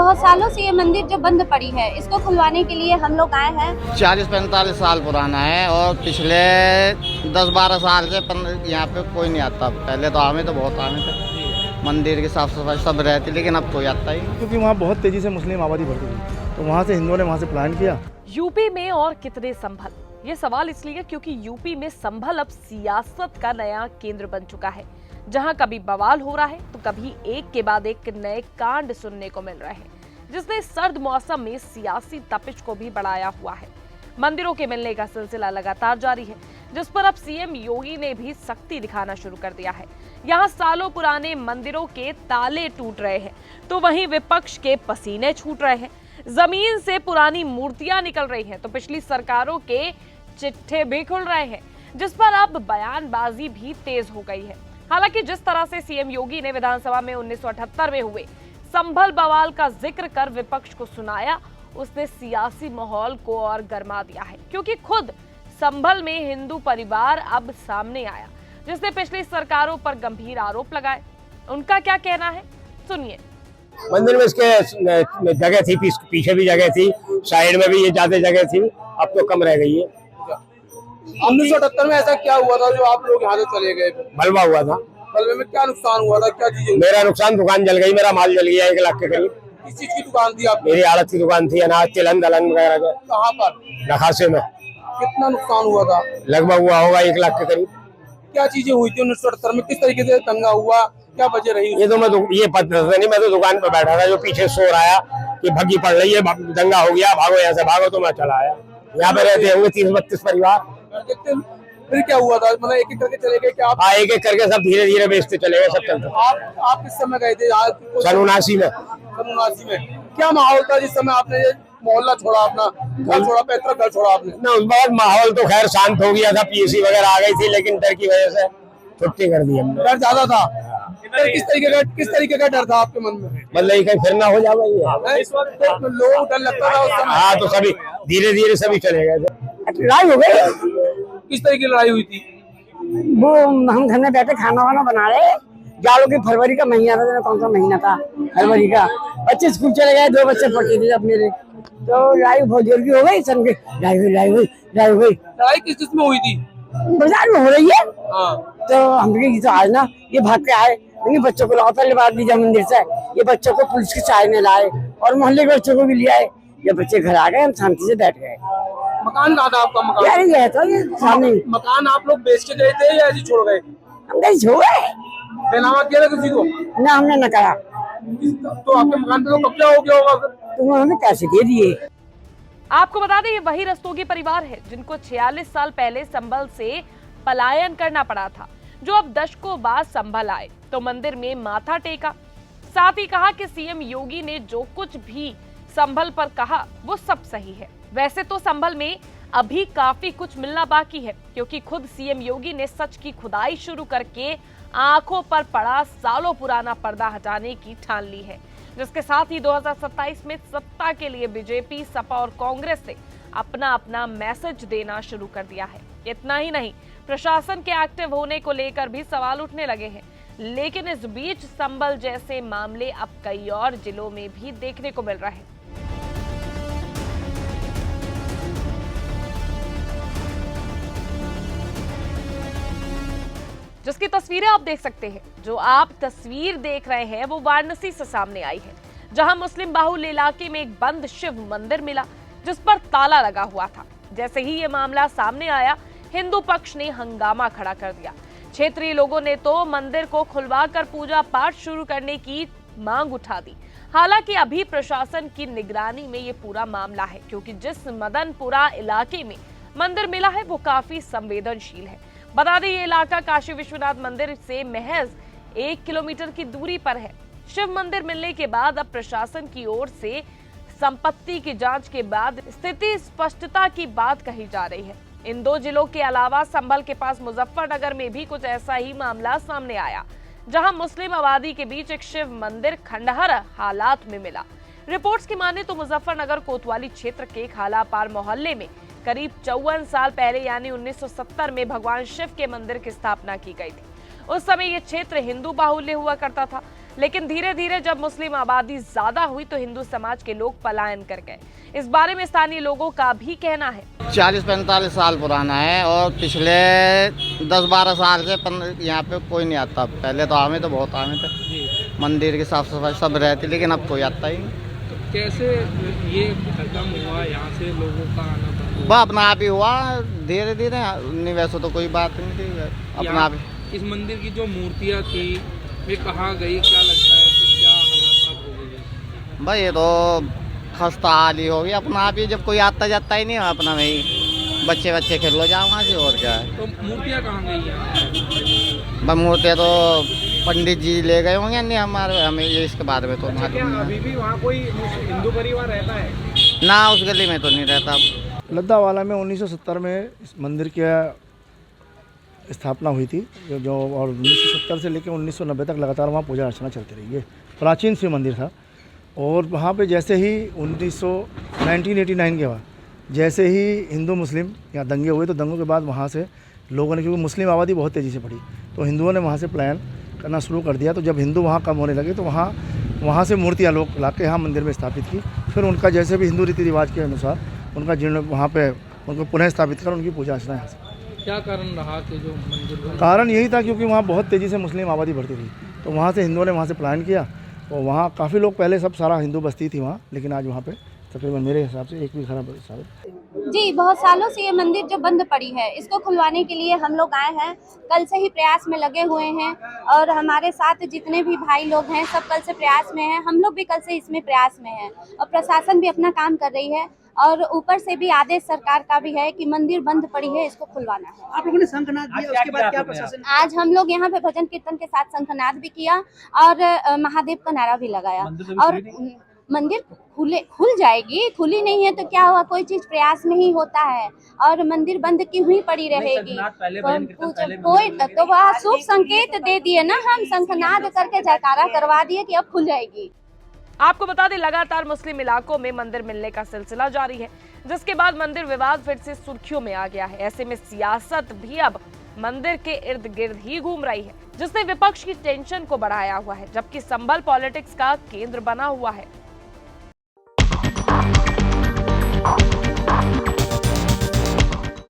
बहुत सालों से ये मंदिर जो बंद पड़ी है, इसको खुलवाने के लिए हम लोग आए हैं। 40-45 साल पुराना है और पिछले 10-12 साल से यहाँ पे कोई नहीं आता। पहले तो आमे तो बहुत आमे थे, मंदिर की साफ सफाई सब रहती, लेकिन अब कोई आता ही नहीं। क्योंकि वहाँ बहुत तेजी से मुस्लिम आबादी बढ़ती थी, तो वहाँ से हिंदुओं ने वहाँ से प्लान किया। यूपी में और कितने संभल, ये सवाल इसलिए क्योंकि यूपी में संभल अब सियासत का नया केंद्र बन चुका है, जहां कभी बवाल हो रहा है तो कभी एक के बाद एक नए कांड सुनने को मिल रहे हैं, जिसने सर्द मौसम में सियासी तपिश को भी बढ़ाया हुआ है। मंदिरों के मिलने का सिलसिला लगातार जारी है, जिस पर अब सीएम योगी ने भी सख्ती दिखाना शुरू कर दिया है। यहाँ सालों पुराने मंदिरों के ताले टूट रहे हैं, तो वहीं विपक्ष के पसीने छूट रहे हैं। जमीन से पुरानी मूर्तियां निकल रही हैं, तो पिछली सरकारों के चिट्ठे भी खुल रहे हैं, जिस पर अब बयानबाजी भी तेज हो गई है। हालांकि जिस तरह से सीएम योगी ने विधानसभा में 1978 में हुए संभल बवाल का जिक्र कर विपक्ष को सुनाया, उसने सियासी माहौल को और गरमा दिया है, क्योंकि खुद संभल में हिंदू परिवार अब सामने आया, जिसने पिछली सरकारों पर गंभीर आरोप लगाए। उनका क्या कहना है, सुनिए। मंदिर में इसके जगह थी, पीछे भी जगह थी, साइड में भी ये ज्यादा जगह थी, अब तो कम रह गई है। 1978 में ऐसा क्या हुआ था जो आप लोग यहाँ से चले गए? मलबा हुआ था। मलबे में क्या नुकसान हुआ था, क्या चीजें? मेरा नुकसान, दुकान जल गई, मेरा माल जल गया 1 लाख के करीब। किस चीज की दुकान थी आपकी? मेरी आड़त की दुकान थी, अनाज तिलहन दलहन वगैरह का। कहाँ पर? नखासे में। कितना नुकसान हुआ था? लगभग हुआ होगा 1 लाख के करीब। क्या चीजें हुई थी 1978 में? किस तरीके से दंगा हुआ, क्या वजह रही? ये तो ये पता नहीं, मैं तो दुकान पर बैठा था, जो पीछे शोर आया कि भग्गी पड़ रही है, दंगा हो गया, भागो यहाँ से भागो, तो मैं चला आया। यहाँ पे रहते होंगे 30-32 परिवार। फिर क्या हुआ था? मतलब एक एक करके चले गए क्या आप? हाँ, एक एक करके सब धीरे धीरे बेचते चले गए, सब चलता। आप किस समय गए थे? सन 79 में। सन 79 में क्या माहौल था जिस समय आपने ये मोहल्ला छोड़ा, अपना घर छोड़ा, पैतृक घर छोड़ा आपने? ना, उस बाद माहौल तो खैर शांत हो गया था, पीएसी वगैरह आ गई थी, लेकिन डर की वजह से छुट्टी कर दी हमने। डर ज्यादा था? किस तरीके का डर था आपके मन में? मतलब कहीं फिर ना हो जाए लोग डर लगता था उस समय? हाँ, तो सभी धीरे धीरे सभी चले गए थे। लड़ाई हो गई। किस तरीके की लड़ाई हुई थी? वो हम घर में बैठे खाना वाना बना रहे, जाड़ों की फरवरी का महीना था, कौन सा महीना था, फरवरी का। बच्चे स्कूल चले गए, 2 बच्चे पढ़ते थे अब मेरे, तो लड़ाई बहुत जोर की हो गई। सन की लड़ाई हुई। लड़ाई किस में हुई थी? बाजार में हो रही है। हाँ। तो हम तो आज ना ये भाग के आए, नहीं बच्चों को लाओ, पहले बात दीजिए मंदिर से, ये बच्चों को पुलिस के चाय में लाए और मोहल्ले के बच्चों को भी ले आए। ये बच्चे घर आ गए, हम शांति से बैठ गए। मकान कहाँ था आपका? मकान यार ये तो ये सामने। मकान आप लोग बेच के गए थे या ऐसे छोड़ गए? हम कहीं छोड़ गए, बेनामा किया था किसी को? ना हमने न करा। तो आपके मकान पे तो कब्जा हो गया होगा? तुम हमें कैसे दे दिए? आपको बता दें, ये वही रस्तोगी परिवार है जिनको 46 साल पहले संभल से पलायन करना पड़ा था, जो अब दशकों बाद संभल आए तो मंदिर में माथा टेका। साथ ही कहा कि सीएम योगी ने जो कुछ भी संभल पर कहा वो सब सही है। वैसे तो संभल में अभी काफी कुछ मिलना बाकी है, क्योंकि खुद सीएम योगी ने सच की खुदाई शुरू करके आंखों पर पड़ा सालों पुराना पर्दा हटाने की ठान ली है, जिसके साथ ही 2027 में सत्ता के लिए बीजेपी, सपा और कांग्रेस से अपना अपना मैसेज देना शुरू कर दिया है। इतना ही नहीं, प्रशासन के एक्टिव होने को लेकर भी सवाल उठने लगे हैं। लेकिन इस बीच संभल जैसे मामले अब कई और जिलों में भी देखने को मिल रहे हैं। जिसकी तस्वीरें आप देख सकते हैं। जो आप तस्वीर देख रहे हैं वो वाराणसी से सामने आई है, जहां मुस्लिम बाहुल्य इलाके में एक बंद शिव मंदिर मिला, जिस पर ताला लगा हुआ था। जैसे ही ये मामला सामने आया, हिंदू पक्ष ने हंगामा खड़ा कर दिया। क्षेत्रीय लोगों ने तो मंदिर को खुलवाकर पूजा पाठ शुरू करने की मांग उठा दी। हालांकि अभी प्रशासन की निगरानी में ये पूरा मामला है, क्योंकि जिस मदनपुरा इलाके में मंदिर मिला है वो काफी संवेदनशील है। बता दें, ये इलाका काशी विश्वनाथ मंदिर से महज 1 किलोमीटर की दूरी पर है। शिव मंदिर मिलने के बाद अब प्रशासन की ओर से संपत्ति की जांच के बाद स्थिति स्पष्टता की बात कही जा रही है। इन 2 जिलों के अलावा संभल के पास मुजफ्फरनगर में भी कुछ ऐसा ही मामला सामने आया, जहां मुस्लिम आबादी के बीच एक शिव मंदिर खंडहर हालात में मिला। रिपोर्ट्स की माने तो मुजफ्फरनगर कोतवाली क्षेत्र के खालापार मोहल्ले में करीब 54 साल पहले यानी 1970 में भगवान शिव के मंदिर की स्थापना की गई थी। उस समय ये क्षेत्र हिंदू बाहुल्य हुआ करता था। लेकिन धीरे धीरे जब मुस्लिम आबादी ज्यादा हुई तो हिंदू समाज के लोग पलायन कर गए। इस बारे में स्थानीय लोगों का भी कहना है। 40-45 साल पुराना है और पिछले 10-12 साल से यहाँ पे कोई नहीं आता। पहले तो आमे तो बहुत आमे थे, मंदिर की साफ सफाई सब रहती, लेकिन अब कोई आता ही नहीं। तो कैसे ये खत्म हुआ, यहाँ से लोगों का आना बंद हुआ? वह अपना आप ही हुआ धीरे धीरे, नहीं वैसे तो कोई बात नहीं थी, अपना आप ही। इस मंदिर की जो मूर्तियाँ थी वे कहाँ गई, क्या लगता है कि क्या हालत हो गई? भाई ये तो खस्ता हाल ही होगी, अपना आप ही, जब कोई आता जाता ही नहीं है अपना में ही बच्चे खेल लो जाओ वहाँ से, और क्या है। तो मूर्तियाँ कहाँ गई हैं? भाई मूर्तियाँ तो पंडित जी ले गए होंगे, नहीं हमारे हमें ये इसके बारे में तो मालूम नहीं। अभी भी वहाँ कोई हिंदू परिवार रहता है? ना उस गली में तो नहीं रहता। लद्दावाला में 1970 में इस मंदिर की स्थापना हुई थी, जो और 1970 से लेकर 1990 तक लगातार वहाँ पूजा अर्चना चलती रही है। प्राचीन शिव मंदिर था और वहाँ पे जैसे ही 1989 के बाद जैसे ही हिंदू मुस्लिम यहाँ दंगे हुए, तो दंगों के बाद वहाँ से लोगों ने, क्योंकि मुस्लिम आबादी बहुत तेज़ी से बढ़ी, तो हिंदुओं ने वहाँ से पलायन करना शुरू कर दिया। तो जब हिंदू वहाँ कम होने लगे तो वहाँ से मूर्तियाँ लोग ला के यहाँ मंदिर में स्थापित की। फिर उनका जैसे भी हिंदू रीति रिवाज के अनुसार उनका जीर्ण वहाँ पे उनको पुनः स्थापित कर उनकी पूजा अर्चना यहाँ से। क्या कारण रहा कि जो मंदिर? कारण यही था क्योंकि वहाँ बहुत तेज़ी से मुस्लिम आबादी बढ़ती थी, तो वहाँ से हिंदुओं ने वहाँ से पलायन किया। और वहाँ काफ़ी लोग, पहले सब सारा हिंदू बस्ती थी वहाँ, लेकिन आज वहाँ पे तकरीबन मेरे हिसाब से एक भी खराब साबित। जी, बहुत सालों से ये मंदिर जो बंद पड़ी है, इसको खुलवाने के लिए हम लोग आए हैं। कल से ही प्रयास में लगे हुए हैं और हमारे साथ जितने भी भाई लोग हैं सब कल से प्रयास में हैं। हम लोग भी कल से इसमें प्रयास में हैं और प्रशासन भी अपना काम कर रही है और ऊपर से भी आदेश सरकार का भी है कि मंदिर बंद पड़ी है, इसको खुलवाना है। आप लोगों ने शंखनाद दिया, उसके बाद क्या प्रशासन? आज हम लोग यहाँ पे भजन कीर्तन के साथ शंखनाद भी किया और महादेव का नारा भी लगाया। और मंदिर खुल जाएगी, खुली नहीं है तो क्या हुआ, कोई चीज प्रयास में ही होता है और मंदिर बंद की हुई पड़ी रहेगी। कोई तो वह शुभ संकेत दे दिए ना, हम शंखनाद करके जयकारा करवा दिए कि अब खुल जाएगी। आपको बता दें, लगातार मुस्लिम इलाकों में मंदिर मिलने का सिलसिला जारी है, जिसके बाद मंदिर विवाद फिर से सुर्खियों में आ गया है। ऐसे में सियासत भी अब मंदिर के इर्द गिर्द ही घूम रही है, जिसने विपक्ष की टेंशन को बढ़ाया हुआ है, जबकि संभल पॉलिटिक्स का केंद्र बना हुआ है।